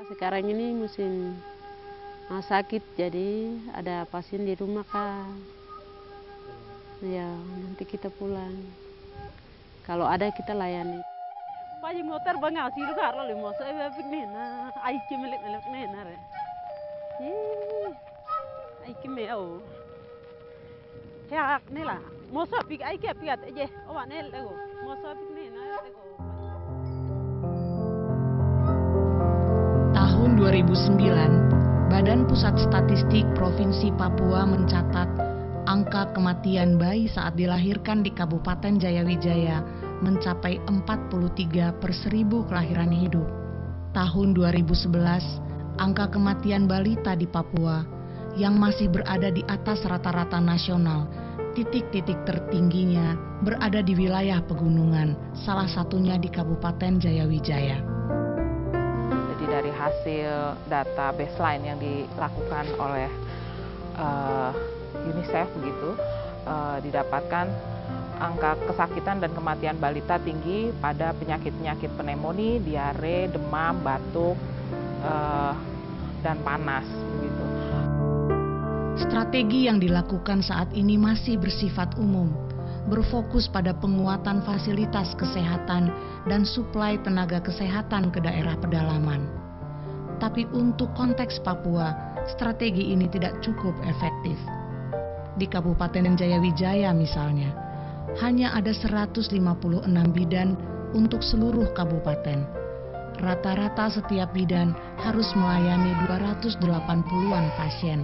Sekarang ini musim sakit, jadi ada pasien di rumah Kak. Ya, nanti kita pulang. Kalau ada kita layani. Pagi motor bangal sih Kak, lalu mau saya piknik na, ai kimelek na re. Ai kimel. Ya, nila. Mau saya pik ai kia piat aja. Awak nel ego. Mau saya piknik na ego. Tahun 2009, Badan Pusat Statistik Provinsi Papua mencatat angka kematian bayi saat dilahirkan di Kabupaten Jayawijaya mencapai 43 per 1000 kelahiran hidup. Tahun 2011, angka kematian balita di Papua yang masih berada di atas rata-rata nasional, titik-titik tertingginya berada di wilayah pegunungan, salah satunya di Kabupaten Jayawijaya. Jadi dari hasil data baseline yang dilakukan oleh UNICEF begitu, didapatkan angka kesakitan dan kematian balita tinggi pada penyakit-penyakit pneumonia, diare, demam, batuk, dan panas begitu. Strategi yang dilakukan saat ini masih bersifat umum, berfokus pada penguatan fasilitas kesehatan dan suplai tenaga kesehatan ke daerah pedalaman. Tapi untuk konteks Papua, strategi ini tidak cukup efektif. Di Kabupaten Jayawijaya misalnya, hanya ada 156 bidan untuk seluruh kabupaten. Rata-rata setiap bidan harus melayani 280-an pasien.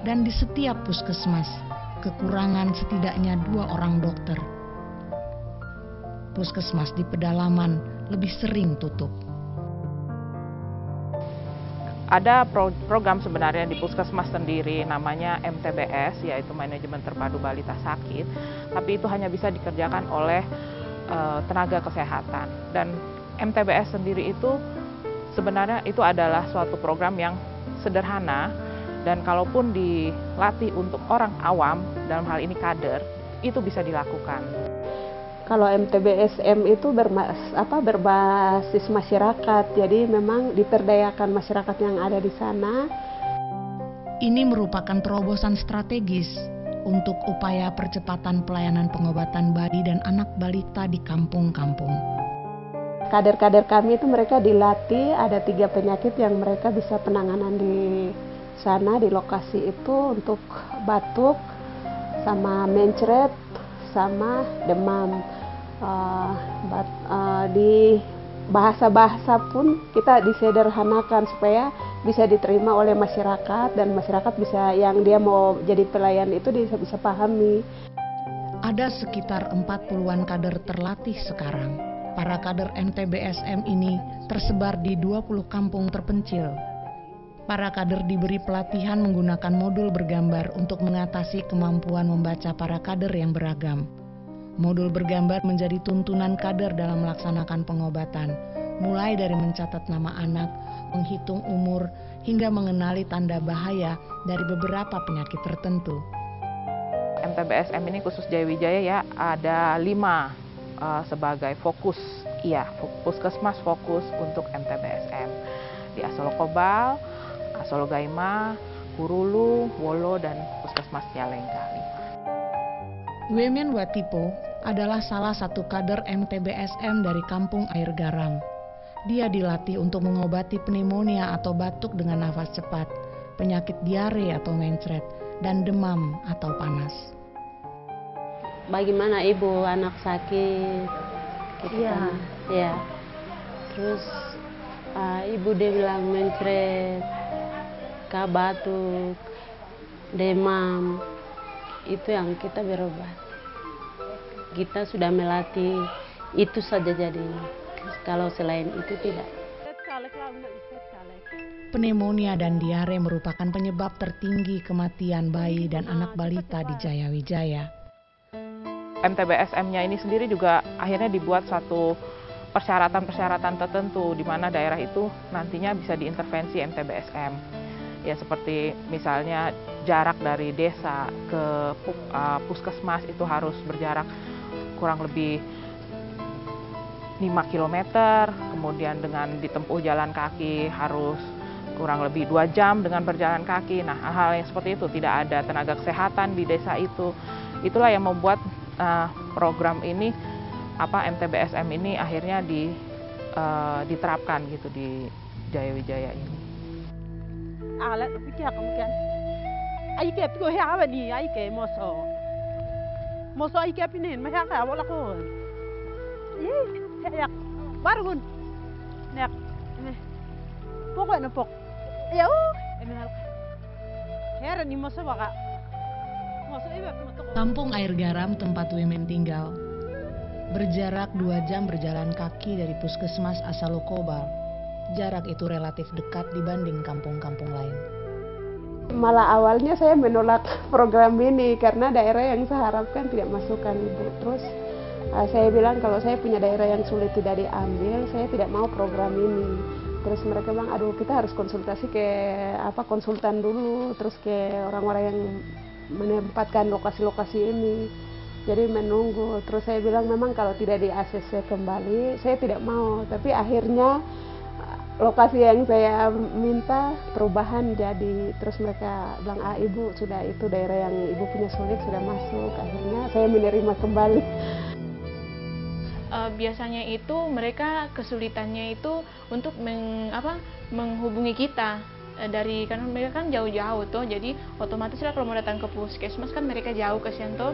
Dan di setiap puskesmas, kekurangan setidaknya 2 orang dokter. Puskesmas di pedalaman lebih sering tutup. Ada program sebenarnya di puskesmas sendiri namanya MTBS, yaitu Manajemen Terpadu Balita Sakit, tapi itu hanya bisa dikerjakan oleh tenaga kesehatan. Dan MTBS sendiri itu sebenarnya itu adalah suatu program yang sederhana, dan kalaupun dilatih untuk orang awam, dalam hal ini kader, itu bisa dilakukan. Kalau MTBSM itu berbasis masyarakat, jadi memang diperdayakan masyarakat yang ada di sana. Ini merupakan terobosan strategis untuk upaya percepatan pelayanan pengobatan bayi dan anak balita di kampung-kampung. Kader-kader kami itu mereka dilatih, ada 3 penyakit yang mereka bisa penanganan di sana, di lokasi itu, untuk batuk, sama mencret, sama demam. Di bahasa-bahasa pun kita disederhanakan supaya bisa diterima oleh masyarakat, dan masyarakat bisa, yang dia mau jadi pelayan itu bisa pahami. Ada sekitar 40-an kader terlatih sekarang. Para kader MTBSM ini tersebar di 20 kampung terpencil. Para kader diberi pelatihan menggunakan modul bergambar untuk mengatasi kemampuan membaca para kader yang beragam. Modul bergambar menjadi tuntunan kader dalam melaksanakan pengobatan, mulai dari mencatat nama anak, menghitung umur, hingga mengenali tanda bahaya dari beberapa penyakit tertentu. MTBSM ini khusus Jayawijaya ya, ada 5 sebagai fokus, puskesmas fokus untuk MTBSM. Di Asolokobal, Asologaima, Hurulu, Wolo, dan Puskesmas Cialengka 5. Wemen Watipo adalah salah satu kader MTBSM dari Kampung Air Garam. Dia dilatih untuk mengobati pneumonia atau batuk dengan nafas cepat, penyakit diare atau mencret, dan demam atau panas. Bagaimana ibu anak sakit? Iya. Ya. Terus ibu dia bilang mencret, batuk, demam. Itu yang kita berobat. Kita sudah melatih itu saja jadinya. Kalau selain itu tidak. Pneumonia dan diare merupakan penyebab tertinggi kematian bayi dan anak balita di Jayawijaya. MTBSM-nya ini sendiri juga akhirnya dibuat suatu persyaratan-persyaratan tertentu di mana daerah itu nantinya bisa diintervensi MTBSM. Ya seperti misalnya jarak dari desa ke puskesmas itu harus berjarak kurang lebih 5 5 km, kemudian dengan ditempuh jalan kaki harus kurang lebih 2 jam dengan berjalan kaki. Nah, hal-hal yang seperti itu, tidak ada tenaga kesehatan di desa itu. Itulah yang membuat program ini, MTBSM ini akhirnya diterapkan gitu di Jayawijaya ini. Alat pikir kan. Ai ke piko he awani ai ke moso. Moso ai ke pinin ma ha wala ko. Ya barun. Nek. Pokok na pok. Ya hal. Heran ni moso baka. Moso iba moto. Kampung Air Garam tempat Wimen tinggal berjarak 2 jam berjalan kaki dari puskesmas Asalokobal. Jarak itu relatif dekat dibanding kampung-kampung lain. Malah awalnya saya menolak program ini karena daerah yang saya harapkan tidak masukkan Ibu. Terus saya bilang kalau saya punya daerah yang sulit tidak diambil, saya tidak mau program ini. Terus mereka bilang, aduh kita harus konsultasi ke konsultan dulu, terus ke orang-orang yang menempatkan lokasi-lokasi ini. Jadi menunggu. Terus saya bilang memang kalau tidak di ACC kembali, saya tidak mau. Tapi akhirnya lokasi yang saya minta perubahan jadi, terus mereka bilang, ibu sudah itu daerah yang ibu punya sulit sudah masuk. Akhirnya saya menerima kembali. Biasanya itu mereka kesulitannya itu untuk menghubungi kita karena mereka kan jauh-jauh tuh, jadi otomatis lah kalau mau datang ke puskesmas kan mereka jauh ke situ.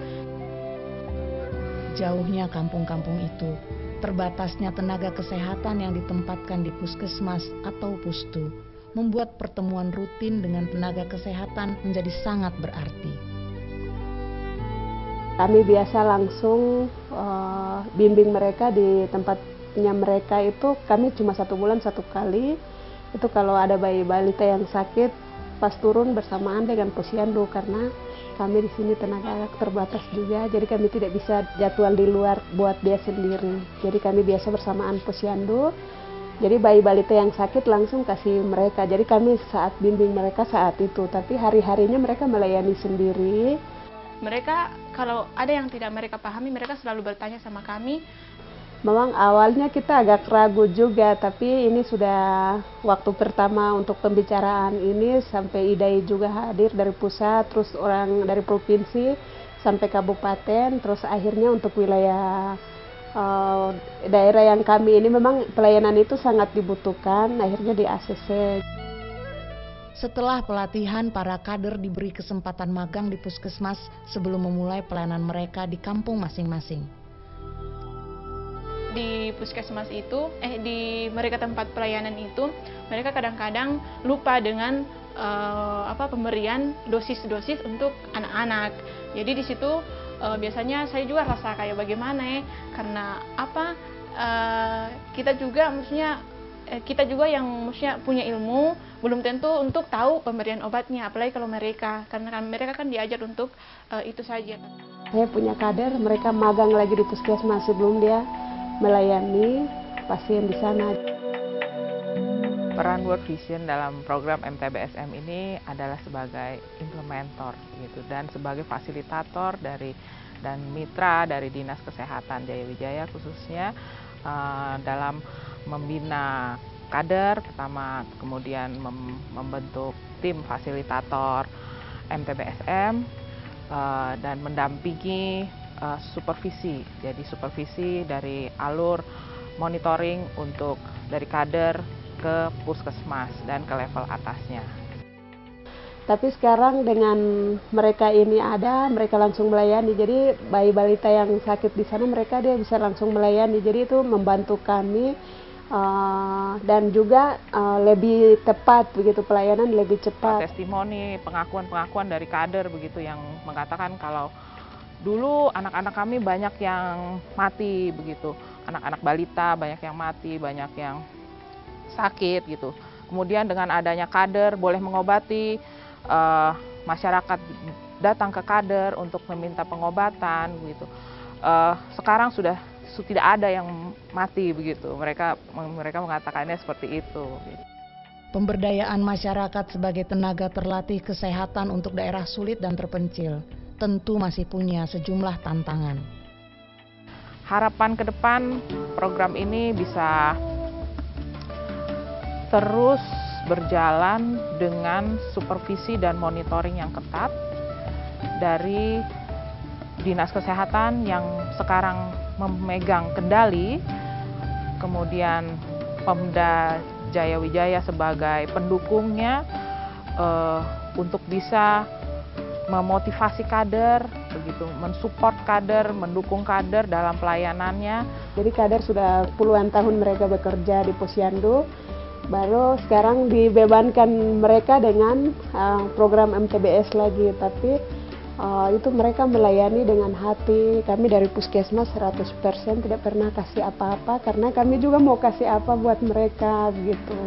Jauhnya kampung-kampung itu, terbatasnya tenaga kesehatan yang ditempatkan di puskesmas atau pustu membuat pertemuan rutin dengan tenaga kesehatan menjadi sangat berarti. Kami biasa langsung bimbing mereka di tempatnya mereka itu, kami cuma 1 bulan 1 kali. Itu kalau ada bayi balita yang sakit pas turun bersamaan dengan posyandu, karena kami di sini tenaga terbatas juga, jadi kami tidak bisa jadwal di luar buat dia sendiri. Jadi kami biasa bersamaan posyandu. Jadi bayi balita yang sakit langsung kasih mereka. Jadi kami saat bimbing mereka saat itu, tapi hari-harinya mereka melayani sendiri. Mereka kalau ada yang tidak mereka pahami, mereka selalu bertanya sama kami. Memang awalnya kita agak ragu juga, tapi ini sudah waktu pertama untuk pembicaraan ini, sampai IDAI juga hadir dari pusat, terus orang dari provinsi sampai kabupaten, terus akhirnya untuk wilayah daerah yang kami ini memang pelayanan itu sangat dibutuhkan, akhirnya di ACC. Setelah pelatihan, para kader diberi kesempatan magang di puskesmas sebelum memulai pelayanan mereka di kampung masing-masing. Di puskesmas itu, di mereka tempat pelayanan itu, mereka kadang-kadang lupa dengan pemberian dosis-dosis untuk anak-anak. Jadi di situ biasanya saya juga rasa kayak bagaimana karena kita juga yang punya ilmu belum tentu untuk tahu pemberian obatnya, apalagi kalau mereka, karena mereka kan diajar untuk itu saja. Saya punya kader, mereka magang lagi di puskesmas sebelum dia melayani pasien di sana. Peran World Vision dalam program MTBSM ini adalah sebagai implementer gitu, dan sebagai fasilitator dan mitra dari Dinas Kesehatan Jayawijaya khususnya dalam membina kader pertama, kemudian membentuk tim fasilitator MTBSM dan mendampingi supervisi. Jadi supervisi dari alur monitoring untuk dari kader ke puskesmas dan ke level atasnya. Tapi sekarang dengan mereka ini mereka langsung melayani. Jadi bayi balita yang sakit di sana dia bisa langsung melayani. Jadi itu membantu kami dan juga lebih tepat begitu, pelayanan lebih cepat. Testimoni, pengakuan dari kader begitu yang mengatakan kalau dulu anak-anak kami banyak yang mati begitu, anak-anak balita banyak yang mati, banyak yang sakit gitu. Kemudian dengan adanya kader boleh mengobati, masyarakat datang ke kader untuk meminta pengobatan begitu. Sekarang sudah tidak ada yang mati begitu. Mereka mengatakannya seperti itu. Pemberdayaan masyarakat sebagai tenaga terlatih kesehatan untuk daerah sulit dan terpencil tentu masih punya sejumlah tantangan. harapan ke depan program ini bisa terus berjalan dengan supervisi dan monitoring yang ketat dari Dinas Kesehatan yang sekarang memegang kendali, kemudian Pemda Jayawijaya sebagai pendukungnya untuk bisa memotivasi kader, begitu, mensupport kader, mendukung kader dalam pelayanannya. Jadi kader sudah puluhan tahun mereka bekerja di Posyandu, baru sekarang dibebankan mereka dengan program MTBS lagi, tapi itu mereka melayani dengan hati. Kami dari Puskesmas 100% tidak pernah kasih apa-apa, karena kami juga mau kasih apa buat mereka, gitu.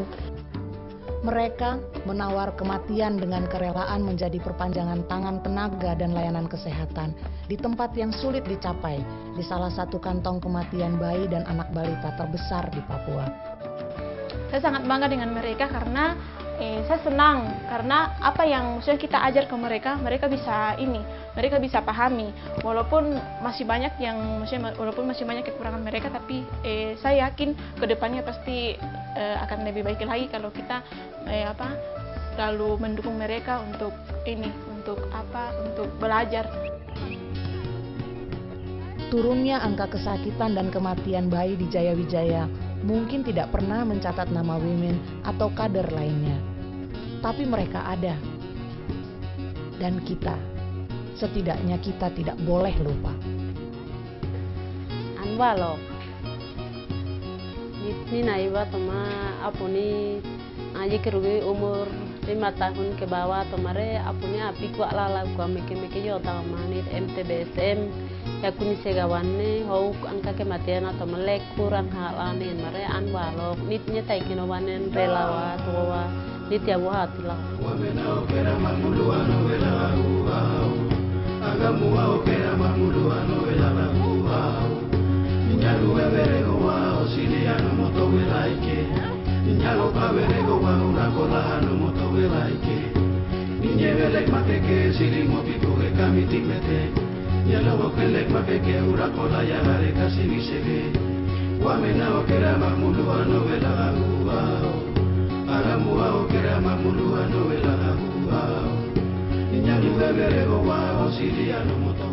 Mereka menawar kematian dengan kerelaan menjadi perpanjangan tangan tenaga dan layanan kesehatan di tempat yang sulit dicapai, di salah satu kantong kematian bayi dan anak balita terbesar di Papua. Saya sangat bangga dengan mereka karena saya senang karena apa yang maksudnya kita ajar ke mereka, mereka bisa pahami. Walaupun masih banyak kekurangan mereka, tapi saya yakin kedepannya pasti akan lebih baik lagi kalau kita selalu mendukung mereka untuk belajar. Turunnya angka kesakitan dan kematian bayi di Jayawijaya mungkin tidak pernah mencatat nama women atau kader lainnya. Tapi mereka ada. Dan kita, setidaknya kita tidak boleh lupa. Anwalo. Ni naiba toma apuni aja kerugi umur 5 tahun ke bawah tomare apuni api ku ala ku meke yo tamani MTBSM ya kuni segawanne hau angka kematian atau melek kurang halane mare anwalo nitnya taikino wanen relawa tuwa nitia wahatila wamena okera mamulu anovela agamu okera mamulu anovela Nyalu weberego wa osiliano moto welaike Nyalo paverego wa urakola no moto welaike Ninyebelek mapeke silimo pikuge kamitimete Nyalo bokelek mapeke urakola ya hare kasi bisege Wamena okera mamulu anovela Agamu okera mamulu anovela Nyalu weberego wa osiliano moto